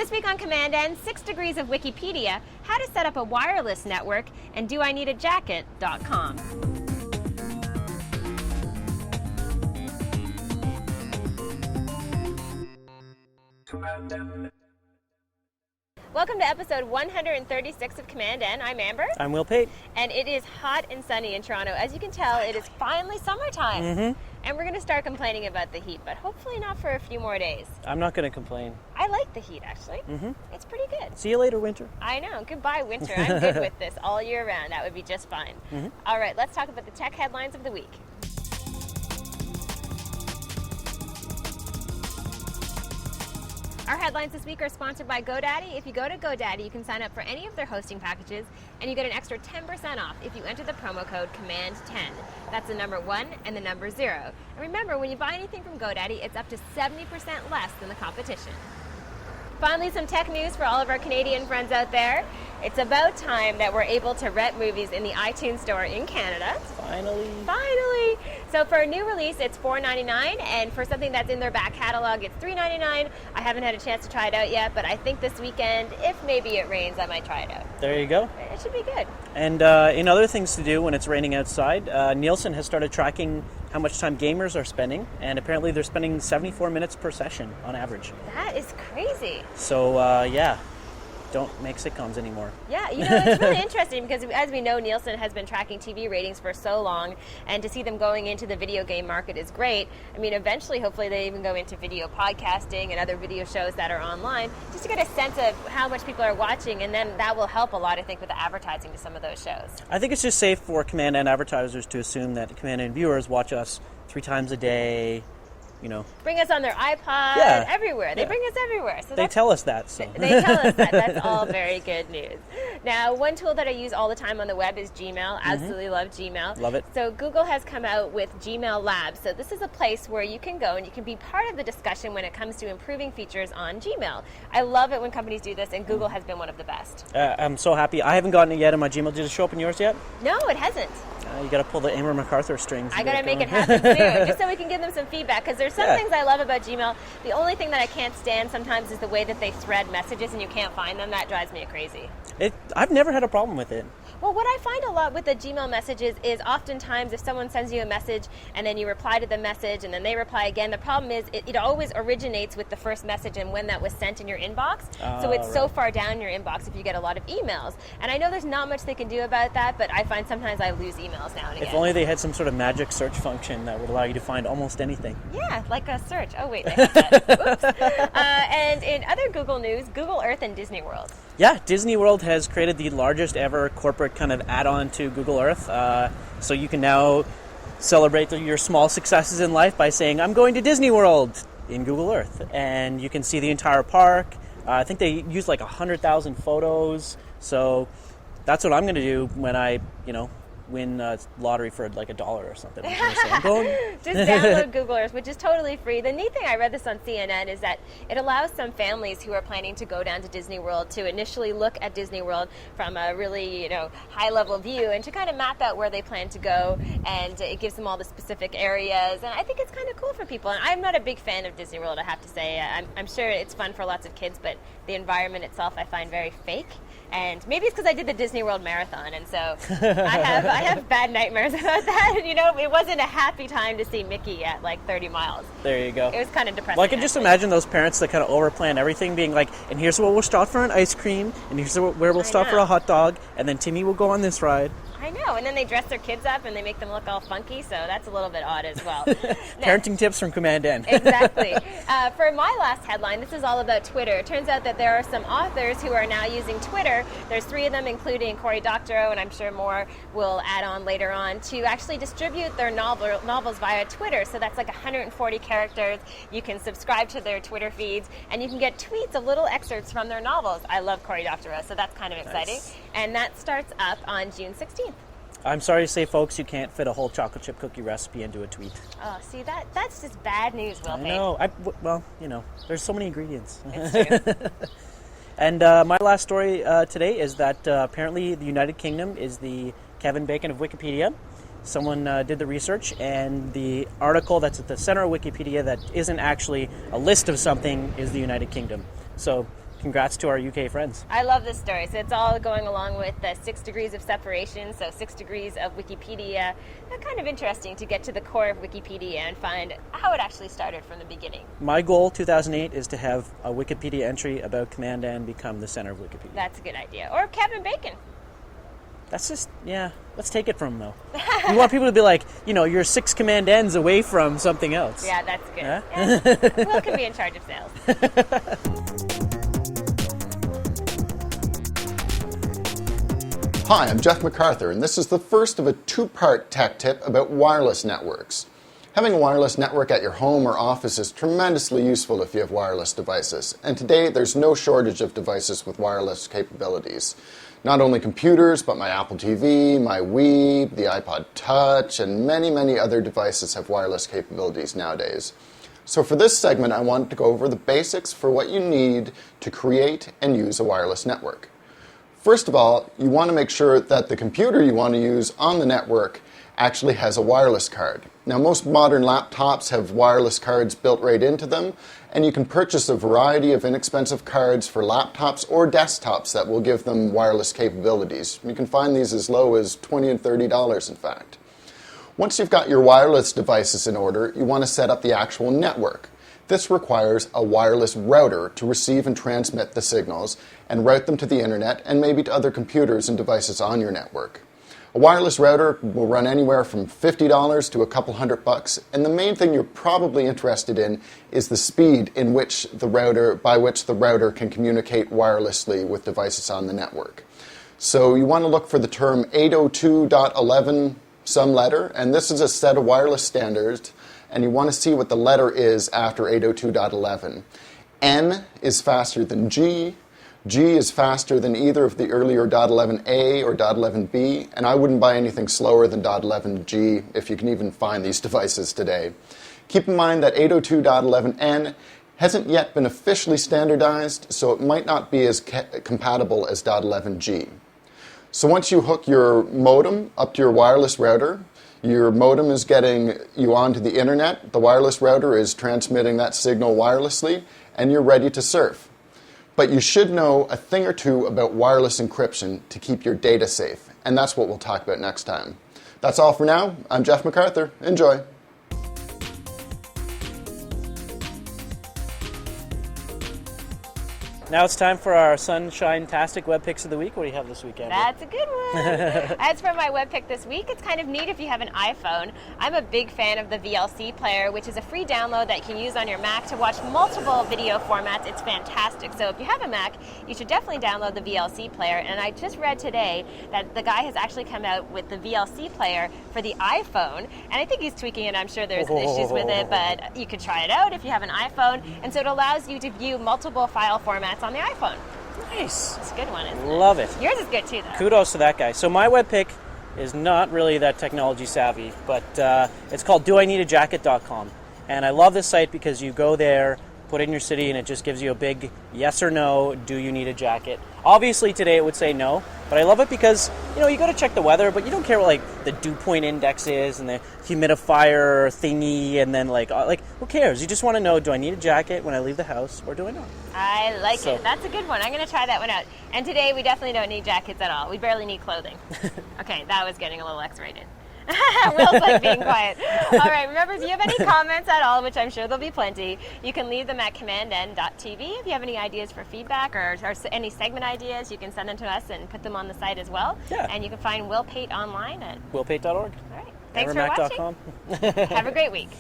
This week on commandN, 6 Degrees of Wikipedia, how to set up a wireless network, and doineedajacket.com. Welcome to episode 136 of commandN. I'm Amber. I'm Will Pate. And it is hot and sunny in Toronto. As you can tell, it is finally summertime. Mm-hmm. And we're going to start complaining about the heat, but hopefully not for a few more days. I'm not going to complain. I like the heat, actually. Mm-hmm. It's pretty good. See you later, winter. I know. Goodbye, winter. I'm good with this all year round. That would be just fine. Mm-hmm. All right, let's talk about the tech headlines of the week. Our headlines this week are sponsored by GoDaddy. If you go to GoDaddy, you can sign up for any of their hosting packages, and you get an extra 10% off if you enter the promo code commandN. That's the number 1 and the number 0. And remember, when you buy anything from GoDaddy, it's up to 70% less than the competition. Finally, some tech news for all of our Canadian friends out there. It's about time that we're able to rent movies in the iTunes Store in Canada. Finally. So for a new release, it's $4.99, and for something that's in their back catalog, it's $3.99. I haven't had a chance to try it out yet, but I think this weekend, if maybe it rains, I might try it out. There you go. It should be good. And in other things to do when it's raining outside, Nielsen has started tracking how much time gamers are spending, and apparently they're spending 74 minutes per session on average. That is crazy. So, yeah. Don't make sitcoms anymore. Yeah, you know, it's really interesting because as we know, Nielsen has been tracking TV ratings for so long, and to see them going into the video game market is great. I mean, eventually, hopefully, they even go into video podcasting and other video shows that are online, just to get a sense of how much people are watching, and then that will help a lot, I think, with the advertising to some of those shows. I think it's just safe for commandN advertisers to assume that commandN viewers watch us 3 times a day. You know, bring us on their iPod, everywhere. They bring us everywhere. So they tell us that. So they tell us that. That's all very good news. Now, one tool that I use all the time on the web is Gmail. Absolutely love Gmail. Love it. So Google has come out with Gmail Labs. So this is a place where you can go and you can be part of the discussion when it comes to improving features on Gmail. I love it when companies do this, and Google has been one of the best. I'm so happy. I haven't gotten it yet on my Gmail. Did it show up in yours yet? No, it hasn't. You got to pull the Amber MacArthur strings. I got to make it happen soon, just so we can give them some feedback, because there's some things I love about Gmail. The only thing that I can't stand sometimes is the way that they thread messages and you can't find them. That drives me crazy. I've never had a problem with it. Well, what I find a lot with the Gmail messages is oftentimes if someone sends you a message and then you reply to the message and then they reply again, the problem is it always originates with the first message and when that was sent in your inbox. So it's so far down your inbox if you get a lot of emails. And I know there's not much they can do about that, but I find sometimes I lose emails now and again. If only they had some sort of magic search function that would allow you to find almost anything. Yeah, like a search. Oh, wait, they have that. Oops. And in other Google news, Google Earth and Disney World. Yeah, Disney World has created the largest ever corporate kind of add-on to Google Earth. So you can now celebrate your small successes in life by saying, I'm going to Disney World in Google Earth. And you can see the entire park. I think they use like 100,000 photos. That's what I'm going to do when I, win a lottery for like $1 or something. I'm going. Just download Google Earth, which is totally free. The neat thing, I read this on CNN, is that it allows some families who are planning to go down to Disney World to initially look at Disney World from a really, high-level view and to kind of map out where they plan to go, and it gives them all the specific areas, and I think it's kind of cool for people. And I'm not a big fan of Disney World, I have to say. I'm sure it's fun for lots of kids, but the environment itself I find very fake. And maybe it's because I did the Disney World Marathon, and so I have bad nightmares about that. It wasn't a happy time to see Mickey at like 30 miles. There you go. It was kind of depressing. Well, I can just imagine those parents that kind of overplan everything, being like, and here's where we'll stop for an ice cream, and here's where we'll stop for a hot dog, and then Timmy will go on this ride. I know, and then they dress their kids up and they make them look all funky, so that's a little bit odd as well. Parenting tips from commandN. Exactly. For my last headline, this is all about Twitter. It turns out that there are some authors who are now using Twitter. There's 3 of them, including Cory Doctorow, and I'm sure more will add on later on, to actually distribute their novels via Twitter. So that's like 140 characters. You can subscribe to their Twitter feeds, and you can get tweets of little excerpts from their novels. I love Cory Doctorow, so that's kind of exciting. Nice. And that starts up on June 16th. I'm sorry to say, folks, you can't fit a whole chocolate chip cookie recipe into a tweet. Oh, see, that's just bad news, Will Pate. I know. There's so many ingredients. It's true. And my last story today is that apparently the United Kingdom is the Kevin Bacon of Wikipedia. Someone did the research, and the article that's at the center of Wikipedia that isn't actually a list of something is the United Kingdom. So congrats to our UK friends. I love this story. So it's all going along with the 6 degrees of separation, so 6 degrees of Wikipedia. That's kind of interesting to get to the core of Wikipedia and find how it actually started from the beginning. My goal, 2008, is to have a Wikipedia entry about commandN become the center of Wikipedia. That's a good idea. Or Kevin Bacon. That's just, let's take it from him, though. You want people to be like, you're 6 commandNs away from something else. Yeah, that's good. Huh? Yeah. Will can be in charge of sales. Hi, I'm Jeff MacArthur, and this is the first of a 2-part tech tip about wireless networks. Having a wireless network at your home or office is tremendously useful if you have wireless devices, and today there's no shortage of devices with wireless capabilities. Not only computers, but my Apple TV, my Wii, the iPod Touch, and many, many other devices have wireless capabilities nowadays. So for this segment, I wanted to go over the basics for what you need to create and use a wireless network. First of all, you want to make sure that the computer you want to use on the network actually has a wireless card. Now, most modern laptops have wireless cards built right into them, and you can purchase a variety of inexpensive cards for laptops or desktops that will give them wireless capabilities. You can find these as low as $20 and $30, in fact. Once you've got your wireless devices in order, you want to set up the actual network. This requires a wireless router to receive and transmit the signals and route them to the internet and maybe to other computers and devices on your network. A wireless router will run anywhere from $50 to a couple $100, and the main thing you're probably interested in is the speed by which the router can communicate wirelessly with devices on the network. So you want to look for the term 802.11 some letter, and this is a set of wireless standards, and you want to see what the letter is after 802.11. N is faster than G. G is faster than either of the earlier .11a or .11b, and I wouldn't buy anything slower than .11g if you can even find these devices today. Keep in mind that 802.11n hasn't yet been officially standardized, so it might not be as compatible as .11g. So once you hook your modem up to your wireless router, your modem is getting you onto the internet, the wireless router is transmitting that signal wirelessly, and you're ready to surf. But you should know a thing or two about wireless encryption to keep your data safe, and that's what we'll talk about next time. That's all for now. I'm Jeff MacArthur. Enjoy. Now it's time for our sunshine-tastic web picks of the week. What do you have this week, Andrew? That's a good one. As for my web pick this week, it's kind of neat if you have an iPhone. I'm a big fan of the VLC player, which is a free download that you can use on your Mac to watch multiple video formats. It's fantastic. So if you have a Mac, you should definitely download the VLC player. And I just read today that the guy has actually come out with the VLC player for the iPhone. And I think he's tweaking it. I'm sure there's issues with it, but you could try it out if you have an iPhone. And so it allows you to view multiple file formats on the iPhone. Nice. It's a good one, isn't it? Love it. Yours is good too, though. Kudos to that guy. So my web pick is not really that technology savvy, but it's called doineedajacket.com. And I love this site because you go there, put in your city, and it just gives you a big yes or no, do you need a jacket? Obviously today it would say no, but I love it because, you go to check the weather, but you don't care what the dew point index is and the humidifier thingy, and then who cares? You just want to know, do I need a jacket when I leave the house, or do I not? I like it. That's a good one. I'm going to try that one out. And today we definitely don't need jackets at all. We barely need clothing. Okay, that was getting a little X-rated. Will's being quiet. All right, remember, if you have any comments at all, which I'm sure there'll be plenty, you can leave them at commandN.tv. If you have any ideas for feedback or any segment ideas, you can send them to us and put them on the site as well. Yeah. And you can find Will Pate online at willpate.org. All right. Thanks for watching. Have a great week.